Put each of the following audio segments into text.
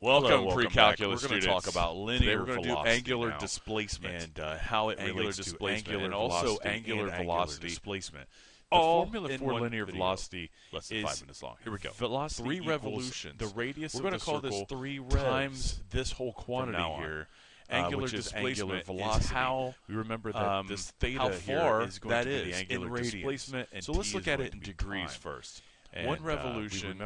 Welcome, pre-calculus We're going to talk about linear Today we're going to do velocity angular now, displacement and how it relates to angular and also velocity angular and velocity displacement. The All formula in for one linear video. velocity Less than is 5 minutes long. Here we go. Velocity 3 equals revolutions. the radius We're of going the to call this circle 3 revs times this whole quantity now on. here. Angular Which is displacement angular velocity. is how we remember that this theta how here far is going that to be the is angular in radians. displacement, and So let's t look is at going it to in be degrees time. first. One And, revolution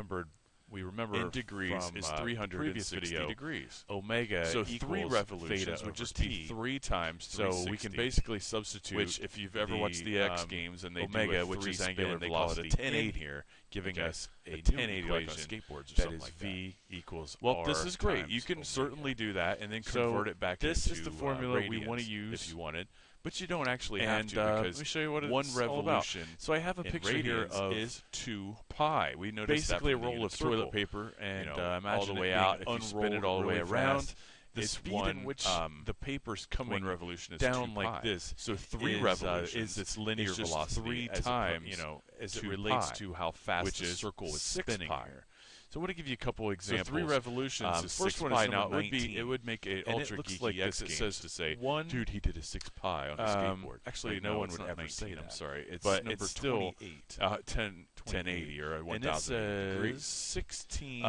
we remember in degrees from, is previous 360 video. degrees. Omega So equals 3 revolutions theta would over just t. be 3 times So we can 360, basically substitute, which if you've ever watched the X Games and they omega, do a which is 3 angular spin, they call it a velocity, 1080 here, giving okay, us a a 1080 like on equation skateboards or that something is like V equals Well, R this is great. times You can omega. certainly do that and then So convert it back this into is the formula we radians want to use if you wanted. but you don't actually have And to because let me show you what one it's all about. revolution So I have a in picture here radians of is 2 pi. We noticed basically that a from the roll of unit circle. toilet paper, and all the imagine way it out. being If you spin it unrolled all the way really around, fast. The it's speed one, in which the paper's one coming revolution is down 2 like pi. this. So 3 is, revolutions is its linear is just velocity 3 as times, as it 2 relates pi, to how fast which the is circle is 6 spinning pi. here. So I want to give you a couple examples. So 3 revolutions is first 6 one pi. is Now number it would 19. it would make an And ultra it looks geeky like X this. It Games says to say, dude, he did a 6 pi on a skateboard. Actually, Wait, no one it's would not ever 19, say that. I'm sorry. It's but number it's still 28. 1080 or 1080 And it says degrees. 16.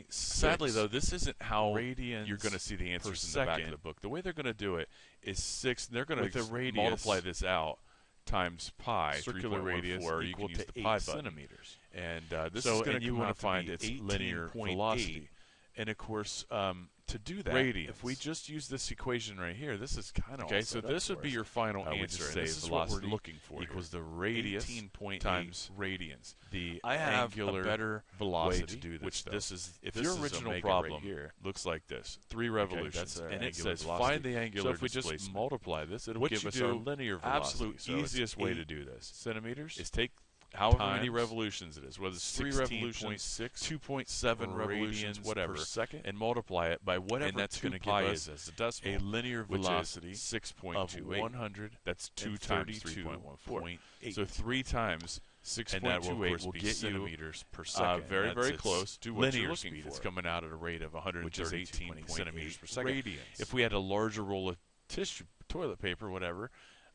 Sadly, though, this isn't how radians you're going to see the answers in per the back of second. the book. The way they're going to do it is 6. They're going With to a radius multiply this out times pi, circular radius or you equal can use to the 8 pi button. centimeters. And this So is going and you come want out to find be its linear 18.8. velocity. And of course, to do that, Radians. if we just use this equation right here, this is kind of Okay, so this would be your final we answer. just And say this is what we're velocity looking for equals here. the radius 18.8 times radians. the I have angular a better velocity, way to do this, which though. this is If this your is original omega problem right here looks like this: 3 revolutions, that's our and it angular says velocity. find the angular So if we just displacement. multiply this, it'll What give you us do, our linear velocity. absolute So it's easiest way to 8 do this centimeters is take however many times revolutions it is, whether it's 3 revolutions, 2.7 revolutions, whatever, per second, and multiply it by whatever and that's going to give us as a decimal, a linear which velocity is of 6.28. 100. That's 2 and times 32.14. 3.8. So 3 times 6.28 and that will, of course, will be get you centimeters per second. very, That's very its close to what linear you're looking speed. for. It's coming out at a rate of 132.8 which is 18 centimeters per second. radians. If we had a larger roll of tissue, toilet paper, whatever,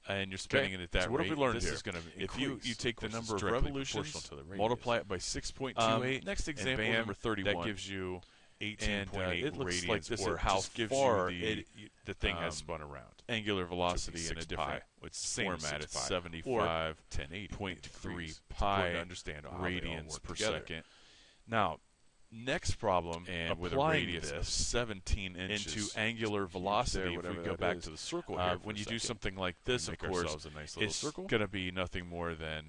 and you're spinning it at that so what rate, have we learned this here? is going to If you take the number of revolutions, to the radius. multiply it by 6.28, next example, and bam, number 31. that gives you 18.8 it looks radians, like this, or it how just gives far you the thing has spun around. angular velocity in a 6 different pi. It's same format. It's 75.3 pi to understand how they all radians work per together. second. Now, next problem, And with a applying radius this of 17 inches into angular velocity, if we whatever go that back is, to the circle here, for when a you do second, something like this, of make course, ourselves a nice little it's circle. going to be nothing more than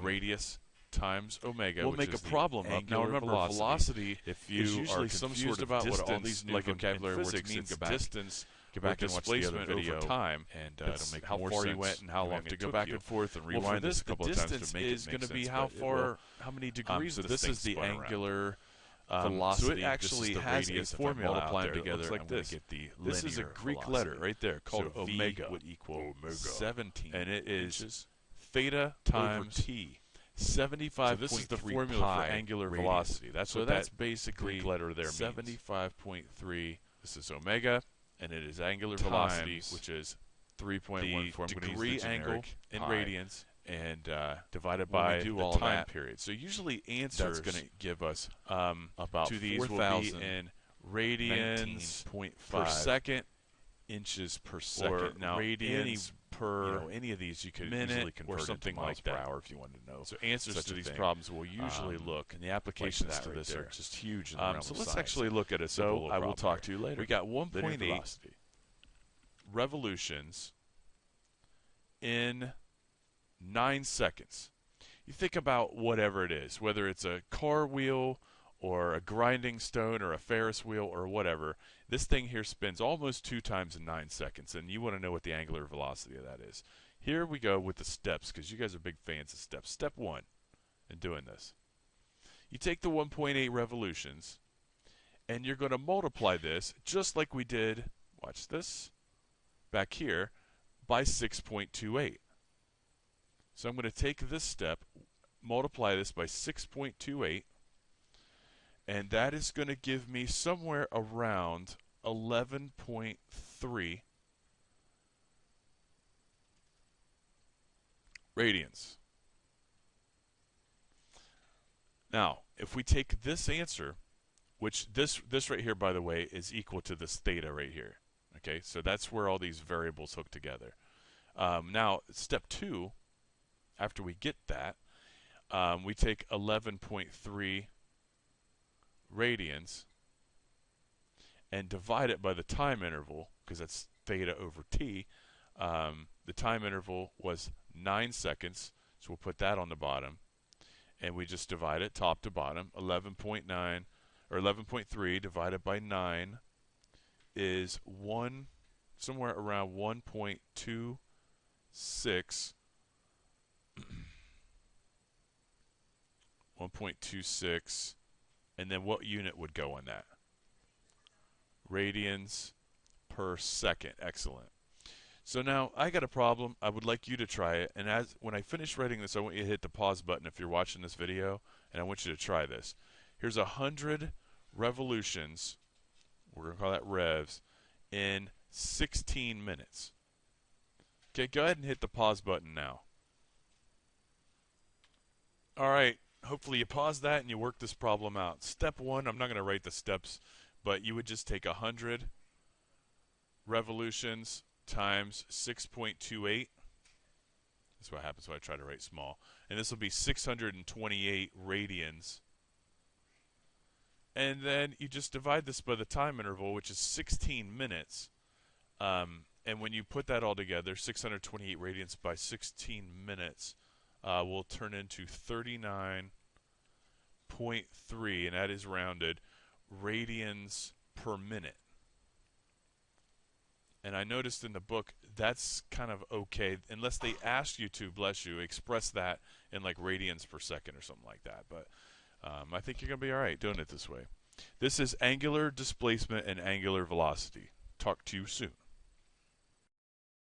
radius times omega. We'll which make is a the problem up. Now angular remember, velocity. if is you usually are some confused sort of about what distance, all these new like vocabulary words physics, mean, it's go back, distance, go back and watch the other displacement video over time, and it'll make how more far you sense went and how than long having to it go took back you. and forth and Well, rewind for this, this a couple the of times distance to make is it going make to be sense, how but it far, will. how many degrees So this this thing is the spun around. angular velocity. So it actually this is the has radius. a formula If I multiply out them there. together, It looks like I'm gonna this. get the This is a linear Greek velocity. letter right there called So omega, V would equal 17, and it is inches theta times over t. 75. So this is the 3 formula pi for angular radians. velocity. That's So what that's that basically Greek letter there means. 75.3 This is omega, and it is angular times velocity, which is 3.14 the degree angle in pi, radians, and divided when by we do the all time that, period. So usually that's answers going to give us about to these will be 4,000 in radians 19.5 per second, inches per or second. Now, radians per any of these you could minute easily or convert something into miles like per that. hour if you wanted to know. So answers such to a these thing. problems will usually look, and the applications like that to right this there. are just huge in the realm so of let's science. actually look at a So simple I will problem talk here. to you later. We got Linear 1.8 velocity. revolutions in 9 seconds. You think about whatever it is, whether it's a car wheel or a grinding stone or a Ferris wheel or whatever. This thing here spins almost 2 times in 9 seconds, and you want to know what the angular velocity of that is. Here we go with the steps, because you guys are big fans of steps. Step 1 in doing this. You take the 1.8 revolutions, and you're going to multiply this, just like we did, watch this, back here, by 6.28. So I'm going to take this step, multiply this by 6.28, And that is going to give me somewhere around 11.3 radians. Now, if we take this answer, which this right here, by the way, is equal to this theta right here. Okay, so that's where all these variables hook together. Now, step 2, after we get that, we take 11.3 radians and divide it by the time interval, because that's theta over t. The time interval was 9 seconds, so we'll put that on the bottom. And we just divide it top to bottom. 11.9 or 11.3 divided by 9 is somewhere around 1.26 1.26, and then what unit would go in that? Radians per second. Excellent. So now I got a problem. I would like you to try it. And when I finish writing this, I want you to hit the pause button if you're watching this video, and I want you to try this. Here's 100 revolutions. We're going to call that revs in 16 minutes. Okay, go ahead and hit the pause button now. All right. Hopefully you pause that and you work this problem out. Step 1, I'm not going to write the steps, but you would just take 100 revolutions times 6.28. That's what happens when I try to write small. And this will be 628 radians. And then you just divide this by the time interval, which is 16 minutes. And when you put that all together, 628 radians by 16 minutes will turn into 39.3, and that is rounded, radians per minute. And I noticed in the book that's kind of okay, unless they ask you to, bless you, express that in like radians per second or something like that. But I think you're going to be all right doing it this way. This is angular displacement and angular velocity. Talk to you soon.